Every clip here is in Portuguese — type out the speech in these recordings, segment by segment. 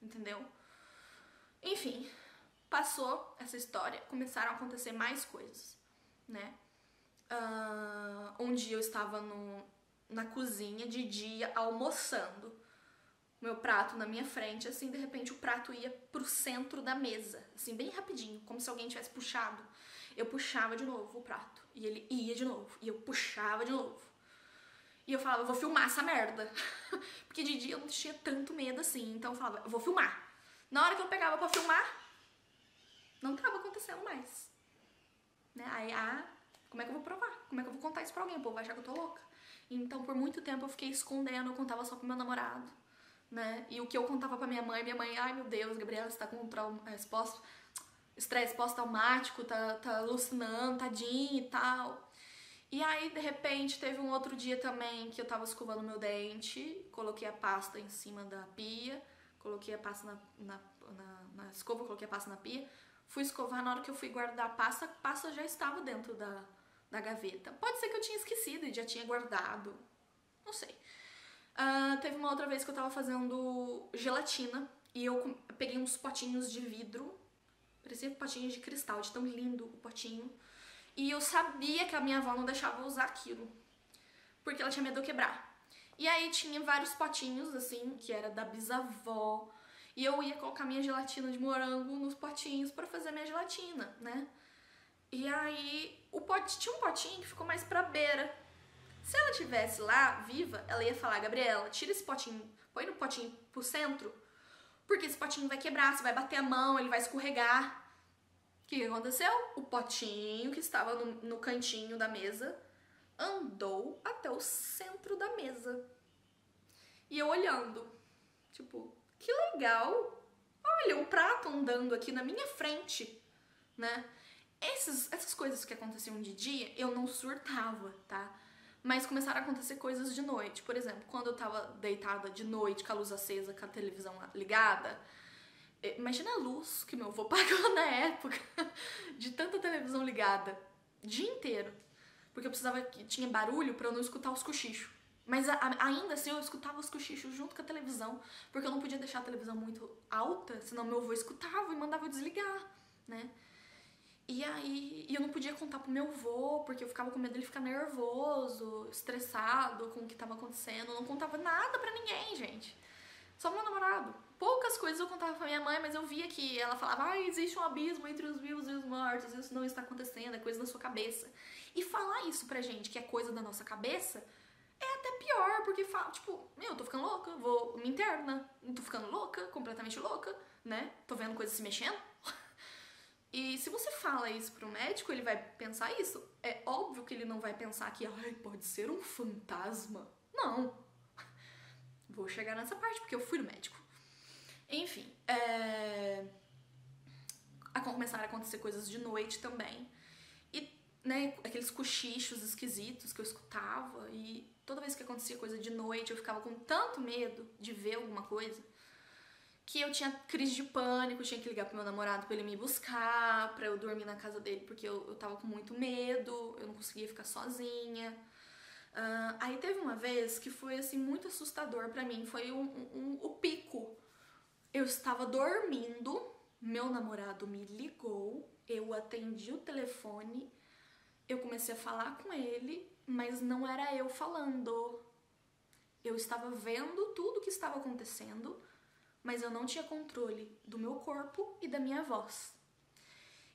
entendeu? Enfim, passou essa história, começaram a acontecer mais coisas, né? Um dia eu estava na cozinha de dia almoçando, meu prato na minha frente, assim, de repente o prato ia pro centro da mesa, assim, bem rapidinho, como se alguém tivesse puxado. Eu puxava de novo o prato, e ele ia de novo, e eu puxava de novo. E eu falava, eu vou filmar essa merda. Porque de dia eu não tinha tanto medo assim, então eu falava, eu vou filmar. Na hora que eu pegava pra filmar, não tava acontecendo mais. Né? Aí, como é que eu vou provar? Como é que eu vou contar isso pra alguém? O povo vai achar que eu tô louca. Então, por muito tempo eu fiquei escondendo, eu contava só pro meu namorado. Né? E o que eu contava pra minha mãe, ai meu Deus, Gabriela, você tá com estresse pós-traumático, tá alucinando, tadinho e tal. E aí, de repente, teve um outro dia também que eu tava escovando meu dente, coloquei a pasta em cima da pia, coloquei a pasta na escova, coloquei a pasta na pia, fui escovar, na hora que eu fui guardar a pasta já estava dentro da gaveta. Pode ser que eu tinha esquecido e já tinha guardado, não sei. Teve uma outra vez que eu tava fazendo gelatina e eu peguei uns potinhos de vidro, parecia potinhos de cristal, de tão lindo o potinho. E eu sabia que a minha avó não deixava eu usar aquilo, porque ela tinha medo de eu quebrar. E aí tinha vários potinhos, assim, que era da bisavó. E eu ia colocar minha gelatina de morango nos potinhos pra fazer minha gelatina, né? E aí tinha um potinho que ficou mais pra beira. Se ela tivesse lá, viva, ela ia falar, Gabriela, tira esse potinho, põe no potinho pro centro, porque esse potinho vai quebrar, você vai bater a mão, ele vai escorregar. O que aconteceu? O potinho que estava no cantinho da mesa andou até o centro da mesa. E eu olhando, tipo, que legal! Olha, um prato andando aqui na minha frente, né? Essas coisas que aconteciam de dia, eu não surtava, tá? Mas começaram a acontecer coisas de noite. Por exemplo, quando eu tava deitada de noite, com a luz acesa, com a televisão ligada, imagina a luz que meu avô pagou na época de tanta televisão ligada, o dia inteiro. Porque eu precisava que tinha barulho pra eu não escutar os cochichos. Mas ainda assim eu escutava os cochichos junto com a televisão, porque eu não podia deixar a televisão muito alta, senão meu avô escutava e mandava eu desligar, né? E aí eu não podia contar pro meu avô, porque eu ficava com medo dele ficar nervoso, estressado com o que tava acontecendo. Eu não contava nada pra ninguém, gente. Só meu namorado. Poucas coisas eu contava pra minha mãe, mas eu via que ela falava, existe um abismo entre os vivos e os mortos, isso não está acontecendo, é coisa da sua cabeça. E falar isso pra gente, que é coisa da nossa cabeça, é até pior, porque fala, tipo, eu tô ficando louca, vou me interna, tô ficando louca, completamente louca, né? Tô vendo coisas se mexendo. E se você fala isso pro médico, ele vai pensar isso. É óbvio que ele não vai pensar que, pode ser um fantasma. Não. Vou chegar nessa parte, porque eu fui no médico. Enfim, começaram a acontecer coisas de noite também. E, né, aqueles cochichos esquisitos que eu escutava. E toda vez que acontecia coisa de noite, eu ficava com tanto medo de ver alguma coisa que eu tinha crise de pânico, tinha que ligar pro meu namorado pra ele me buscar, pra eu dormir na casa dele, porque eu tava com muito medo, eu não conseguia ficar sozinha. Aí teve uma vez que foi, assim, muito assustador pra mim, foi o pico. Eu estava dormindo, meu namorado me ligou, eu atendi o telefone, eu comecei a falar com ele, mas não era eu falando. Eu estava vendo tudo o que estava acontecendo, mas eu não tinha controle do meu corpo e da minha voz.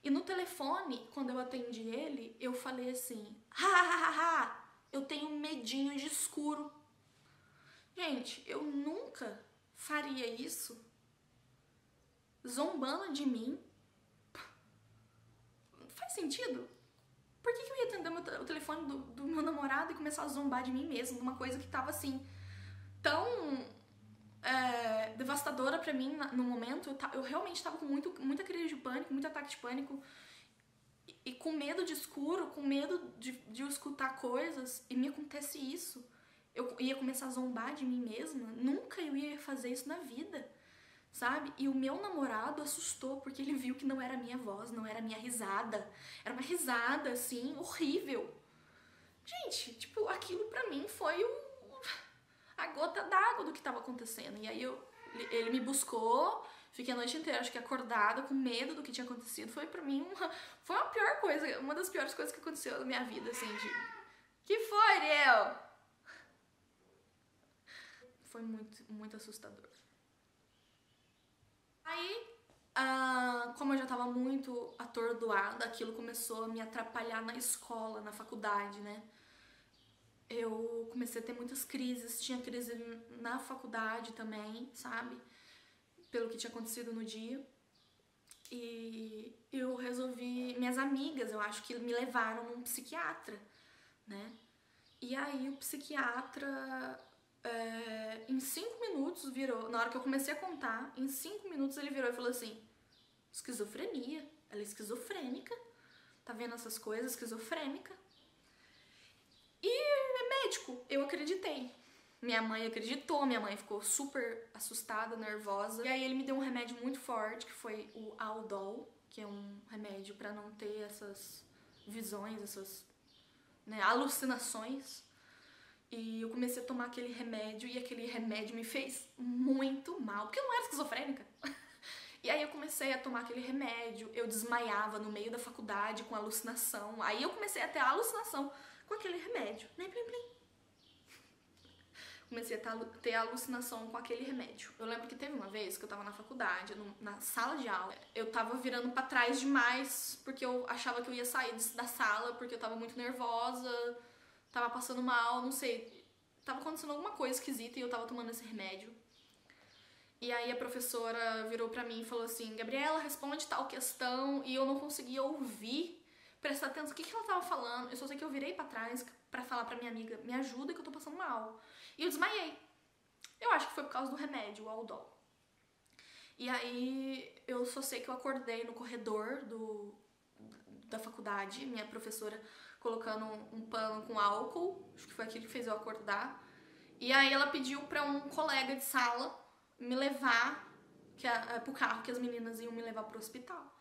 E no telefone, quando eu atendi ele, eu falei assim, eu tenho medinho de escuro. Gente, eu nunca faria isso zombando de mim. Faz sentido? Por que eu ia atender o telefone do meu namorado e começar a zombar de mim mesmo? Uma coisa que tava assim, tão devastadora pra mim no momento. Eu realmente tava com muita crise de pânico, muito ataque de pânico e com medo de escuro, com medo de eu escutar coisas, e me acontece isso. Eu ia começar a zombar de mim mesma. Nunca eu ia fazer isso na vida, sabe? E o meu namorado assustou porque ele viu que não era a minha voz, não era a minha risada. Era uma risada, assim, horrível. Gente, tipo, aquilo pra mim foi a gota d'água do que tava acontecendo. E aí eu Ele me buscou, fiquei a noite inteira, acho que acordada, com medo do que tinha acontecido. Foi pra mim foi uma pior coisa, uma das piores coisas que aconteceu na minha vida, assim, de... Que foi, Ariel? Foi muito, muito assustador. Aí, como eu já tava muito atordoada, aquilo começou a me atrapalhar na escola, na faculdade, né? Eu comecei a ter muitas crises, tinha crise na faculdade também, sabe? Pelo que tinha acontecido no dia. E eu resolvi... Minhas amigas, eu acho que me levaram num psiquiatra, né? E aí o psiquiatra, em 5 minutos virou... Na hora que eu comecei a contar, em 5 minutos ele virou e falou assim: esquizofrenia, ela é esquizofrênica, tá vendo essas coisas, esquizofrênica. E é médico, eu acreditei. Minha mãe acreditou, minha mãe ficou super assustada, nervosa. E aí ele me deu um remédio muito forte, que foi o Haldol, que é um remédio pra não ter essas visões, essas, né, alucinações. E eu comecei a tomar aquele remédio, e aquele remédio me fez muito mal, porque eu não era esquizofrênica. E aí eu comecei a tomar aquele remédio, eu desmaiava no meio da faculdade com alucinação. Aí eu comecei a ter alucinação com aquele remédio. Plim, plim, plim. Comecei a ter alucinação com aquele remédio. Eu lembro que teve uma vez que eu tava na faculdade, na sala de aula. Eu tava virando pra trás demais, porque eu achava que eu ia sair da sala, porque eu tava muito nervosa, tava passando mal, não sei. Tava acontecendo alguma coisa esquisita e eu tava tomando esse remédio. E aí a professora virou pra mim e falou assim: Gabriela, responde tal questão. E eu não conseguia ouvir, prestar atenção no que ela tava falando. Eu só sei que eu virei pra trás pra falar pra minha amiga: me ajuda que eu tô passando mal. E eu desmaiei. Eu acho que foi por causa do remédio, o Haldol. E aí eu só sei que eu acordei no corredor da faculdade, minha professora colocando um pano com álcool, acho que foi aquilo que fez eu acordar. E aí ela pediu pra um colega de sala me levar pro carro, que as meninas iam me levar pro hospital.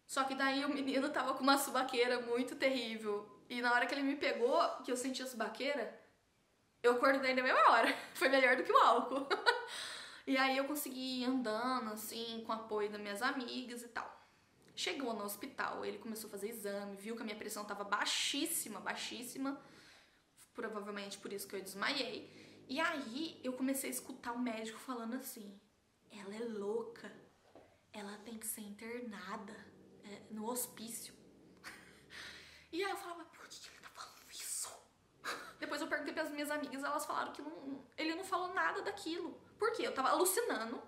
Só que daí o menino tava com uma subaqueira muito terrível. E na hora que ele me pegou, que eu senti a subaqueira, eu acordei na mesma hora. Foi melhor do que o álcool. E aí eu consegui ir andando, assim, com o apoio das minhas amigas e tal. Chegou no hospital, ele começou a fazer exame, viu que a minha pressão tava baixíssima, baixíssima. Provavelmente por isso que eu desmaiei. E aí eu comecei a escutar o médico falando assim: ela é louca, ela tem que ser internada no hospício. E aí eu falava: por que ele tá falando isso? Depois eu perguntei pras minhas amigas, elas falaram que ele não falou nada daquilo. Por quê? Eu tava alucinando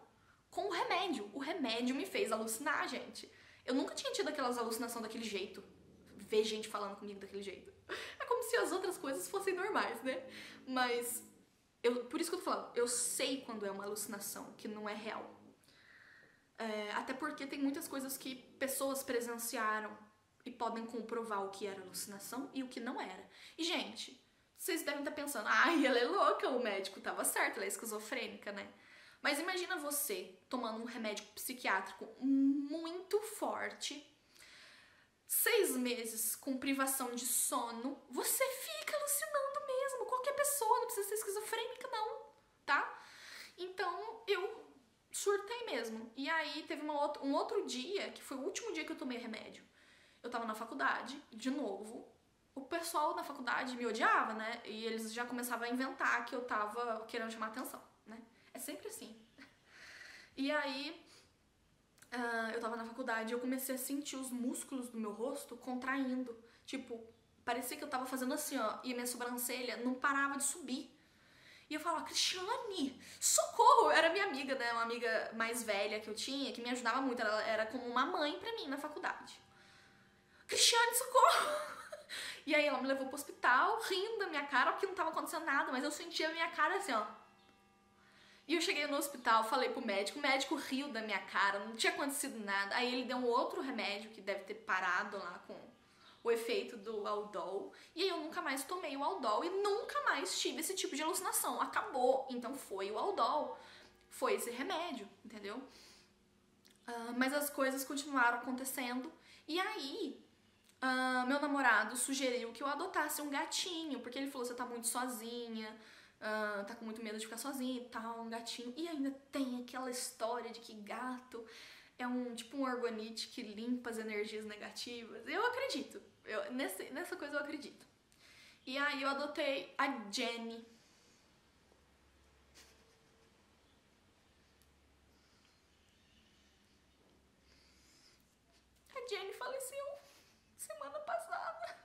com o remédio. O remédio me fez alucinar, gente. Eu nunca tinha tido aquelas alucinações daquele jeito. Ver gente falando comigo daquele jeito. É como se as outras coisas fossem normais, né? Mas por isso que eu tô falando, eu sei quando é uma alucinação, que não é real. Até porque tem muitas coisas que pessoas presenciaram e podem comprovar o que era alucinação e o que não era. E, gente, vocês devem estar pensando: ai, ela é louca, o médico tava certo, ela é esquizofrênica, né? Mas imagina você tomando um remédio psiquiátrico muito forte, 6 meses com privação de sono, você fica alucinando mesmo. Qualquer pessoa, não precisa ser esquizofrênica não, tá? Então eu surtei mesmo. E aí teve um outro dia, que foi o último dia que eu tomei remédio. Eu tava na faculdade, de novo. O pessoal na faculdade me odiava, né? E eles já começavam a inventar que eu tava querendo chamar atenção, né? É sempre assim. E aí eu tava na faculdade e eu comecei a sentir os músculos do meu rosto contraindo. Tipo, parecia que eu tava fazendo assim, ó, e a minha sobrancelha não parava de subir. E eu falava: Cristiane, socorro! Era minha amiga, né? Uma amiga mais velha que eu tinha, que me ajudava muito. Ela era como uma mãe pra mim na faculdade. Cristiane, socorro! E aí ela me levou pro hospital, rindo da minha cara, porque não tava acontecendo nada, mas eu sentia a minha cara assim, ó. E eu cheguei no hospital, falei pro médico, o médico riu da minha cara, não tinha acontecido nada. Aí ele deu um outro remédio que deve ter parado lá com o efeito do Haldol. E aí eu nunca mais tomei o Haldol e nunca mais tive esse tipo de alucinação. Acabou. Então foi o Haldol. Foi esse remédio, entendeu? Mas as coisas continuaram acontecendo. E aí, meu namorado sugeriu que eu adotasse um gatinho, porque ele falou: você tá muito sozinha, tá com muito medo de ficar sozinha e tal, um gatinho. E ainda tem aquela história de que gato é tipo um orgonite que limpa as energias negativas. Eu acredito. Nessa coisa eu acredito. E aí eu adotei a Jenny. A Jenny faleceu semana passada.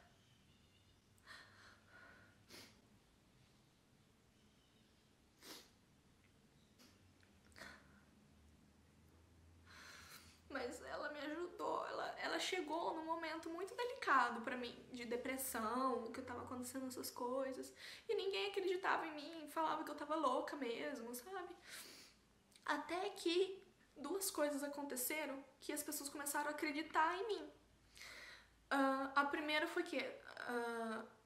Mas ela me ajudou, ela chegou num momento muito delicado pra mim, de depressão, que eu tava acontecendo essas coisas, e ninguém acreditava em mim, falava que eu tava louca mesmo, sabe? Até que duas coisas aconteceram que as pessoas começaram a acreditar em mim. A primeira foi que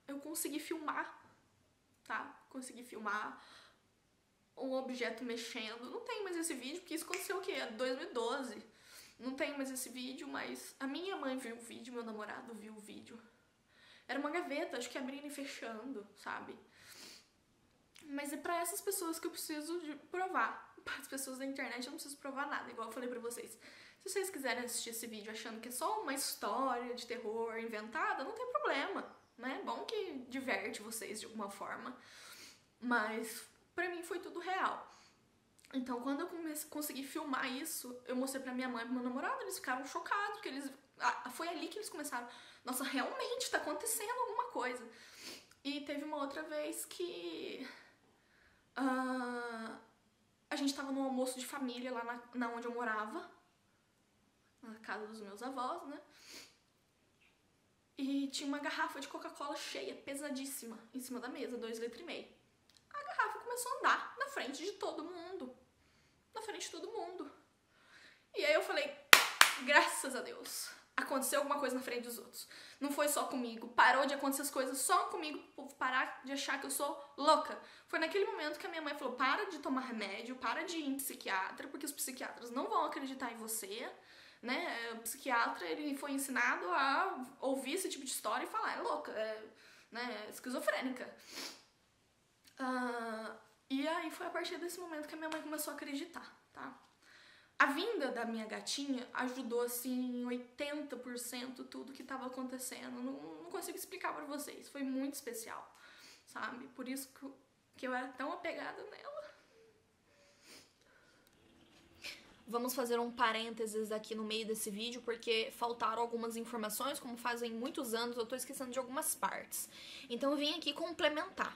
eu consegui filmar, tá? Consegui filmar um objeto mexendo. Não tem mais esse vídeo, porque isso aconteceu o quê? 2012. Não tem mais esse vídeo, mas a minha mãe viu o vídeo, meu namorado viu o vídeo. Era uma gaveta, acho que abrindo e fechando, sabe? Mas é pra essas pessoas que eu preciso de provar. Para as pessoas da internet eu não preciso provar nada, igual eu falei pra vocês. Se vocês quiserem assistir esse vídeo achando que é só uma história de terror inventada, não tem problema, né? Bom que diverte vocês de alguma forma. Mas pra mim foi tudo real. Então, quando eu consegui filmar isso, eu mostrei pra minha mãe e pro meu namorado, eles ficaram chocados, porque foi ali que eles começaram, nossa, realmente tá acontecendo alguma coisa. E teve uma outra vez que a gente tava num almoço de família lá na onde eu morava, na casa dos meus avós, né? E tinha uma garrafa de Coca-Cola cheia, pesadíssima, em cima da mesa, 2,5 litros. A garrafa começou a andar na frente de todo mundo. Na frente de todo mundo. E aí eu falei, graças a Deus, aconteceu alguma coisa na frente dos outros. Não foi só comigo. Parou de acontecer as coisas só comigo, pro povo parar de achar que eu sou louca. Foi naquele momento que a minha mãe falou, para de tomar remédio, para de ir em psiquiatra, porque os psiquiatras não vão acreditar em você, né? O psiquiatra, ele foi ensinado a ouvir esse tipo de história e falar, é louca, né? Esquizofrênica. E aí foi a partir desse momento que a minha mãe começou a acreditar, tá? A vinda da minha gatinha ajudou, assim, 80% tudo que tava acontecendo. Não consigo explicar pra vocês. Foi muito especial, sabe? Por isso que eu era tão apegada nela. Vamos fazer um parênteses aqui no meio desse vídeo, porque faltaram algumas informações, como fazem muitos anos, eu tô esquecendo de algumas partes. Então eu vim aqui complementar.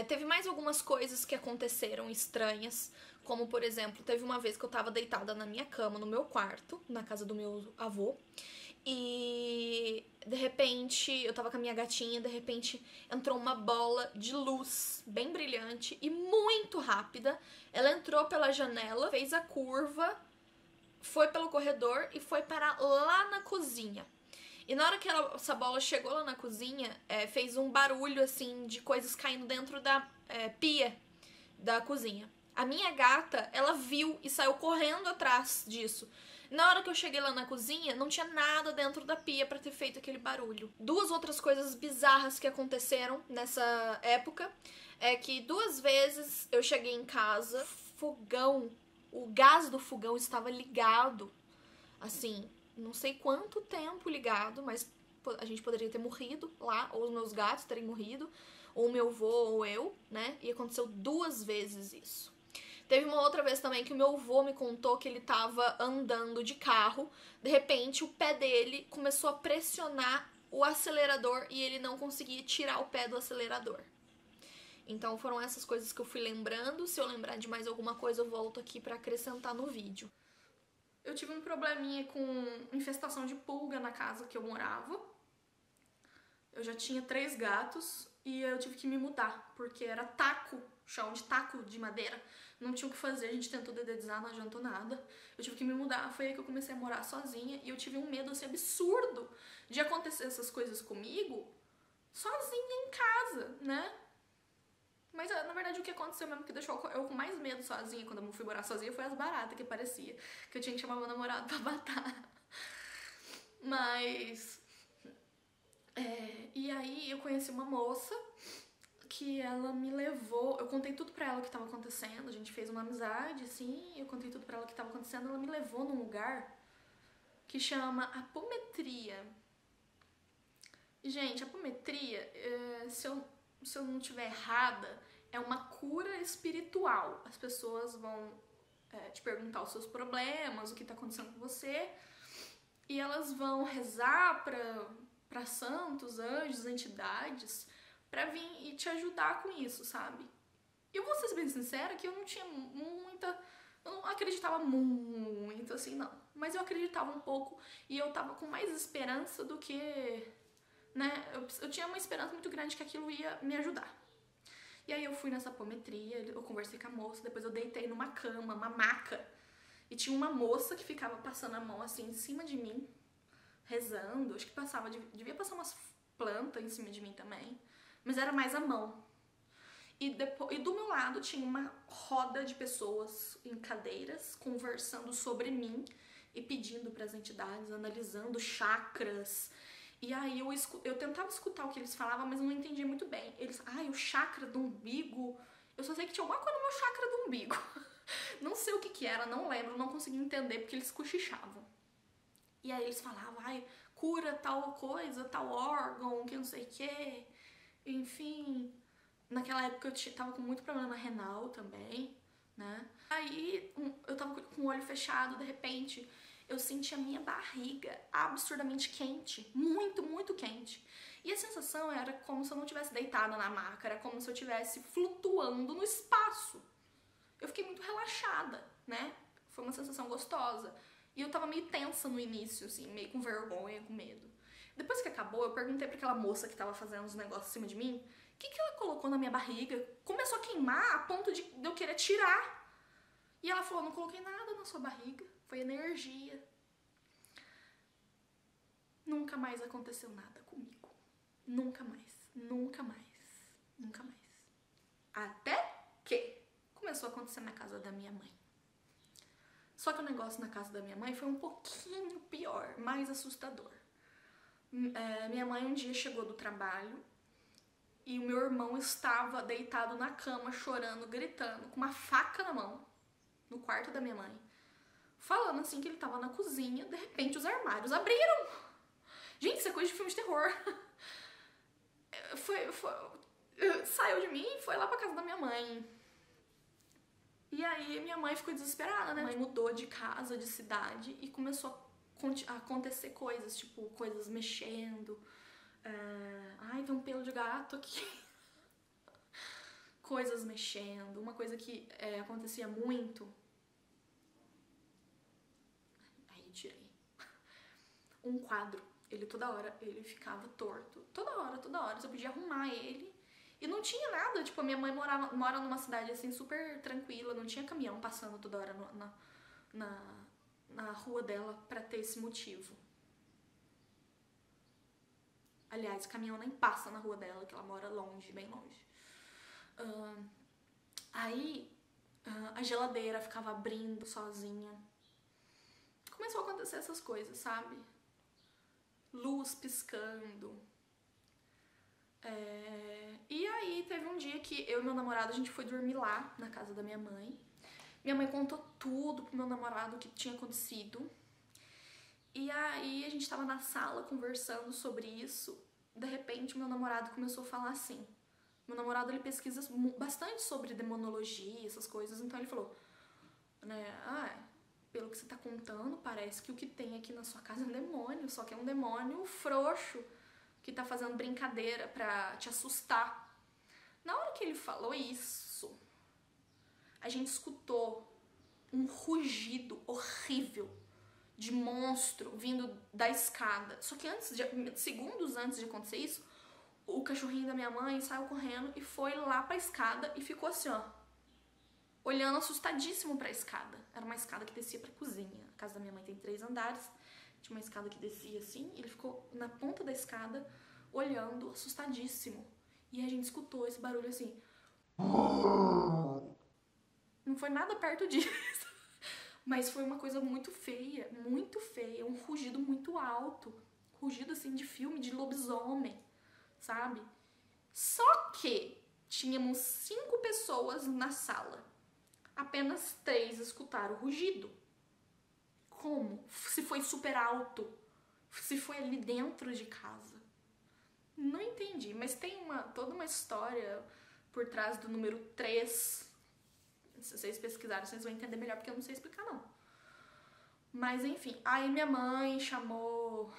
Teve mais algumas coisas que aconteceram estranhas, como, por exemplo, teve uma vez que eu tava deitada na minha cama, no meu quarto, na casa do meu avô, e de repente, eu tava com a minha gatinha, de repente entrou uma bola de luz bem brilhante e muito rápida. Ela entrou pela janela, fez a curva, foi pelo corredor e foi parar lá na cozinha. E na hora que essa bola chegou lá na cozinha, fez um barulho assim de coisas caindo dentro da pia da cozinha. A minha gata, ela viu e saiu correndo atrás disso. Na hora que eu cheguei lá na cozinha, não tinha nada dentro da pia pra ter feito aquele barulho. Duas outras coisas bizarras que aconteceram nessa época é que 2 vezes eu cheguei em casa, o gás do fogão estava ligado. Assim, não sei quanto tempo ligado, mas a gente poderia ter morrido lá, ou os meus gatos terem morrido, ou meu avô ou eu, né? E aconteceu 2 vezes isso. Teve uma outra vez também que o meu avô me contou que ele tava andando de carro, de repente o pé dele começou a pressionar o acelerador e ele não conseguia tirar o pé do acelerador. Então foram essas coisas que eu fui lembrando. Se eu lembrar de mais alguma coisa, eu volto aqui pra acrescentar no vídeo. Eu tive um probleminha com infestação de pulga na casa que eu morava. Eu já tinha 3 gatos e eu tive que me mudar, porque era chão de taco de madeira. Não tinha o que fazer, a gente tentou dedetizar, não adiantou nada. Eu tive que me mudar, foi aí que eu comecei a morar sozinha e eu tive um medo assim, absurdo de acontecer essas coisas comigo sozinha em casa, né? Mas na verdade o que aconteceu mesmo que deixou eu com mais medo sozinha quando eu fui morar sozinha foi as baratas que parecia. Que eu tinha que chamar meu namorado pra matar. Mas... e aí eu conheci uma moça que ela me levou, eu contei tudo pra ela o que tava acontecendo, a gente fez uma amizade, assim, eu contei tudo pra ela o que tava acontecendo, ela me levou num lugar que chama apometria. E, gente, apometria, se eu não estiver errada, é uma cura espiritual. As pessoas vão te perguntar os seus problemas, o que tá acontecendo com você, e elas vão rezar pra santos, anjos, entidades, pra vir e te ajudar com isso, sabe? E eu vou ser bem sincera que eu não tinha eu não acreditava muito, assim, não. Mas eu acreditava um pouco e eu tava com mais esperança do que, né? Eu tinha uma esperança muito grande que aquilo ia me ajudar. E aí eu fui nessa apometria, eu conversei com a moça, depois eu deitei numa cama, uma maca, e tinha uma moça que ficava passando a mão assim em cima de mim, rezando, acho que devia passar umas plantas em cima de mim também, mas era mais a mão. E do meu lado tinha uma roda de pessoas em cadeiras conversando sobre mim e pedindo para as entidades, analisando chakras. E aí eu tentava escutar o que eles falavam, mas eu não entendia muito bem. Eles, o chakra do umbigo. Eu só sei que tinha alguma coisa no meu chakra do umbigo. Não sei o que era, não lembro, não conseguia entender porque eles cochichavam. E aí eles falavam, cura tal coisa, tal órgão, que não sei o que. Enfim, naquela época eu tava com muito problema renal também, né? Aí eu tava com o olho fechado, de repente eu senti a minha barriga absurdamente quente, muito, muito quente. E a sensação era como se eu não tivesse deitada na maca, era como se eu estivesse flutuando no espaço. Eu fiquei muito relaxada, né? Foi uma sensação gostosa. E eu tava meio tensa no início, assim, meio com vergonha, com medo. Depois que acabou, eu perguntei pra aquela moça que tava fazendo os negócios em cima de mim, o que ela colocou na minha barriga? Começou a queimar a ponto de eu querer tirar. E ela falou, não coloquei nada na sua barriga, foi energia. Nunca mais aconteceu nada comigo. Nunca mais, nunca mais, nunca mais. Até que começou a acontecer na casa da minha mãe. Só que o negócio na casa da minha mãe foi um pouquinho pior, mais assustador. Minha mãe um dia chegou do trabalho e o meu irmão estava deitado na cama, chorando, gritando, com uma faca na mão, no quarto da minha mãe, falando assim que ele estava na cozinha, de repente os armários abriram. Gente, isso é coisa de filme de terror. Saiu de mim e foi lá pra casa da minha mãe. E aí minha mãe ficou desesperada, né? A mãe mudou de casa, de cidade e começou a acontecer coisas, tipo, coisas mexendo. Tem um pelo de gato aqui. Coisas mexendo. Uma coisa que acontecia muito. Aí tirei. Um quadro. Ele toda hora, ele ficava torto. Toda hora. Você podia arrumar ele. E não tinha nada, tipo, a minha mãe mora numa cidade, assim, super tranquila, não tinha caminhão passando toda hora na rua dela pra ter esse motivo. Aliás, caminhão nem passa na rua dela, que ela mora longe, bem longe. A geladeira ficava abrindo sozinha. Começou a acontecer essas coisas, sabe? Luz piscando. E aí teve um dia que eu e meu namorado, a gente foi dormir lá na casa da minha mãe. Minha mãe contou tudo pro meu namorado o que tinha acontecido. E aí a gente tava na sala conversando sobre isso. De repente meu namorado começou a falar assim. Meu namorado, ele pesquisa bastante sobre demonologia, essas coisas. Então ele falou, né, pelo que você tá contando, parece que o que tem aqui na sua casa é um demônio. Só que é um demônio frouxo, que tá fazendo brincadeira pra te assustar. Na hora que ele falou isso, a gente escutou um rugido horrível de monstro vindo da escada. Só que segundos antes de acontecer isso, o cachorrinho da minha mãe saiu correndo e foi lá pra escada e ficou assim, ó, olhando assustadíssimo pra escada. Era uma escada que descia pra cozinha. A casa da minha mãe tem 3 andares. Tinha uma escada que descia assim, ele ficou na ponta da escada, olhando, assustadíssimo. E a gente escutou esse barulho assim. Não foi nada perto disso. Mas foi uma coisa muito feia, um rugido muito alto. Rugido assim de filme de lobisomem, sabe? Só que Tínhamos 5 pessoas na sala. Apenas 3 escutaram o rugido. Como? Se foi super alto? Se foi ali dentro de casa? Não entendi, mas tem toda uma história por trás do número 3. Se vocês pesquisarem, vocês vão entender melhor, porque eu não sei explicar, não. Mas, enfim, aí minha mãe chamou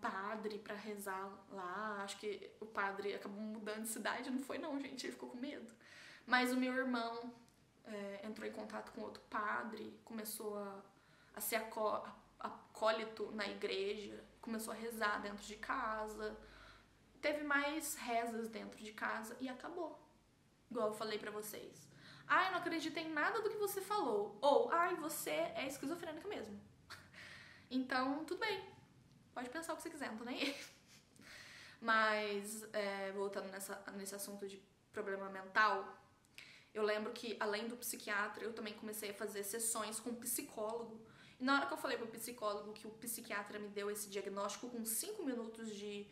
padre pra rezar lá. Acho que o padre acabou mudando de cidade. Não foi, não, gente. Ele ficou com medo. Mas o meu irmão entrou em contato com outro padre, começou a ser acólito na igreja, começou a rezar dentro de casa. Teve mais rezas dentro de casa e acabou. Igual eu falei pra vocês. Ai, não acreditei em nada do que você falou. Ou, ai, você é esquizofrênica mesmo. Então, tudo bem. Pode pensar o que você quiser, não tô nem aí. Mas, voltando nesse assunto de problema mental, eu lembro que, além do psiquiatra, eu também comecei a fazer sessões com psicólogo. E na hora que eu falei pro psicólogo que o psiquiatra me deu esse diagnóstico com 5 minutos de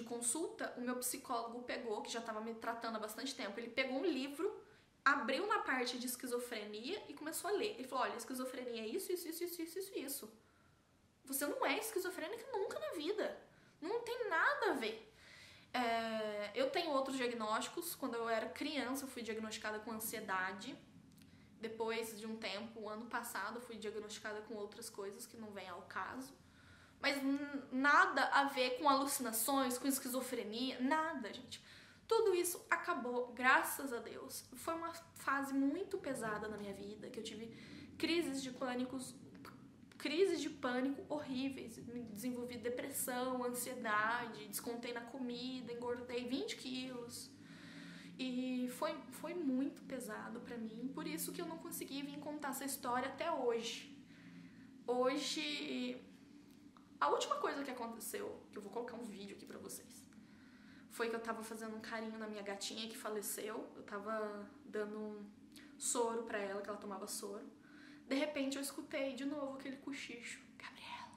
consulta, o meu psicólogo pegou, que já estava me tratando há bastante tempo, ele pegou um livro, abriu na parte de esquizofrenia e começou a ler. Ele falou, olha, esquizofrenia é isso, isso, isso, isso, isso, isso, isso. Você não é esquizofrênica nunca na vida. Não tem nada a ver. Eu tenho outros diagnósticos. Quando eu era criança, eu fui diagnosticada com ansiedade. Depois de um tempo, ano passado, eu fui diagnosticada com outras coisas que não vêm ao caso. Mas nada a ver com alucinações, com esquizofrenia, nada, gente. Tudo isso acabou, graças a Deus. Foi uma fase muito pesada na minha vida, que eu tive crises de pânico horríveis. Desenvolvi depressão, ansiedade, descontei na comida, engordei 20 quilos. E foi muito pesado pra mim, por isso que eu não consegui vir contar essa história até hoje. Hoje, a última coisa que aconteceu, que eu vou colocar um vídeo aqui pra vocês, foi que eu tava fazendo um carinho na minha gatinha que faleceu. Eu tava dando um soro pra ela, que ela tomava soro. De repente eu escutei de novo aquele cochicho. Gabriela.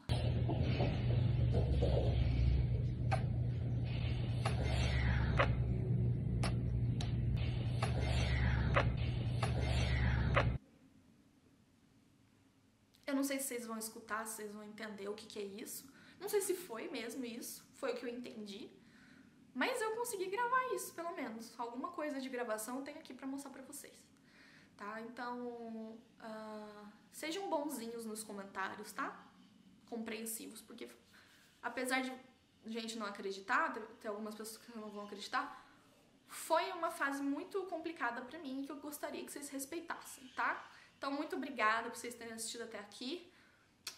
Eu não sei se vocês vão escutar, se vocês vão entender o que é isso. Não sei se foi mesmo isso, foi o que eu entendi. Mas eu consegui gravar isso, pelo menos. Alguma coisa de gravação eu tenho aqui pra mostrar pra vocês. Tá? Então, sejam bonzinhos nos comentários, tá? Compreensivos, porque apesar de gente não acreditar, ter algumas pessoas que não vão acreditar, foi uma fase muito complicada pra mim que eu gostaria que vocês respeitassem, tá? Então, muito obrigada por vocês terem assistido até aqui.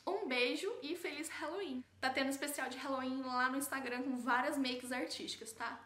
Um beijo e feliz Halloween! Tá tendo especial de Halloween lá no Instagram com várias makes artísticas, tá?